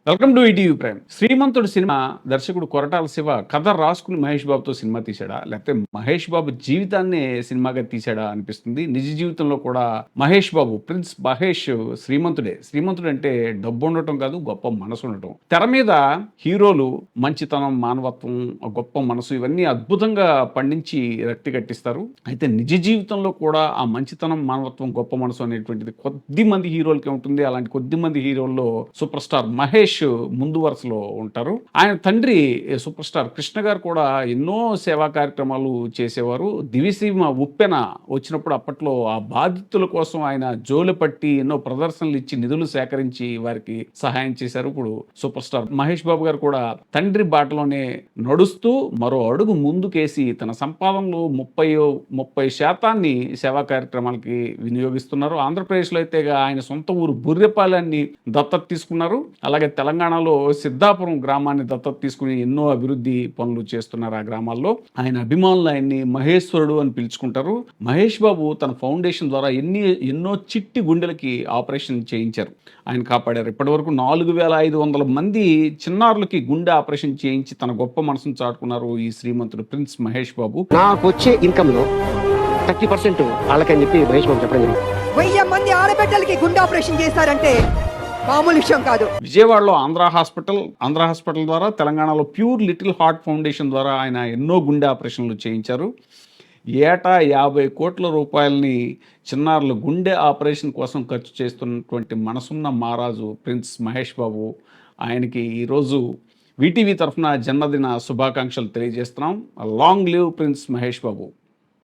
Welcome to ETV prime. Srimanthudu cinema దర్శకుడు కొరటాల శివ కథ రాసుకుని మహేష్ బాబుతో సినిమా తీశాడా, లేకపోతే మహేష్ బాబు జీవితాన్నే సినిమాగా తీశాడా అనిపిస్తుంది. నిజ జీవితంలో కూడా మహేష్ బాబు, ప్రిన్స్ మహేష్ శ్రీమంతుడే. శ్రీమంతుడు అంటే డబ్బు ఉండటం కాదు, గొప్ప మనసు ఉండటం. తెర మీద హీరోలు మంచితనం, మానవత్వం, గొప్ప మనసు ఇవన్నీ అద్భుతంగా పండించి రక్తి కట్టిస్తారు. అయితే నిజ జీవితంలో కూడా ఆ మంచితనం, మానవత్వం, గొప్ప మనసు అనేటువంటిది కొద్ది మంది హీరోలకే ఉంటుంది. అలాంటి కొద్ది మంది హీరోల్లో సూపర్ స్టార్ మహేష్ ముందు వరుసలో ఉంటారు. ఆయన తండ్రి సూపర్ స్టార్ కృష్ణ గారు కూడా ఎన్నో సేవా కార్యక్రమాలు చేసేవారు. దివిసీమ ఉప్పెన వచ్చినప్పుడు అప్పట్లో ఆ బాధితుల కోసం ఆయన జోలు పట్టి ఎన్నో ప్రదర్శనలు ఇచ్చి నిధులు సేకరించి వారికి సహాయం చేశారు. ఇప్పుడు సూపర్ స్టార్ మహేష్ బాబు గారు కూడా తండ్రి బాటలోనే నడుస్తూ మరో అడుగు ముందుకేసి తన సంపాదనలో 30% సేవా కార్యక్రమాలకి వినియోగిస్తున్నారు. ఆంధ్రప్రదేశ్లో అయితే ఆయన సొంత ఊరు బుర్రెపాలెన్ని దత్తత తీసుకున్నారు. అలాగే తెలంగాణలో సిద్ధాపురం గ్రామాన్ని దత్తత తీసుకుని ఎన్నో అభివృద్ధి పనులు చేస్తున్నారు. ఆ గ్రామాల్లో ఆయన అభిమానులు ఆయన్ని మహేశ్వరుడు అని పిలుచుకుంటారు. మహేష్ బాబు తన ఫౌండేషన్ ద్వారా ఎన్నో చిట్టి గుండెలకి ఆపరేషన్ చేయించారు. ఆయన కాపాడారు. ఇప్పటివరకు 4500 మంది చిన్నారులకి గుండె ఆపరేషన్ చేయించి తన గొప్ప మనసును చాటుకున్నారు ఈ శ్రీమంతుడు ప్రిన్స్ మహేష్ బాబు. నాకు వచ్చే ఇన్కమ్ లో 30% వాళ్ళకని చెప్పి మహేష్ బాబు చెప్పడం జరిగింది. 1000 మంది ఆడబిడ్డలకి గుండె ఆపరేషన్ చేశారంటే మామూలు విషయం కాదు. విజయవాడలో ఆంధ్ర హాస్పిటల్ ద్వారా, తెలంగాణలో ప్యూర్ లిటిల్ హార్ట్ ఫౌండేషన్ ద్వారా ఆయన ఎన్నో గుండె ఆపరేషన్లు చేయించారు. ఏటా 50 కోట్ల రూపాయలని చిన్నారులు గుండె ఆపరేషన్ కోసం ఖర్చు చేస్తున్నటువంటి మనసున్న మహారాజు ప్రిన్స్ మహేష్ బాబు. ఆయనకి ఈరోజు వీటీవీ తరఫున జన్మదిన శుభాకాంక్షలు తెలియజేస్తున్నాం. Long live prince Mahesh Babu.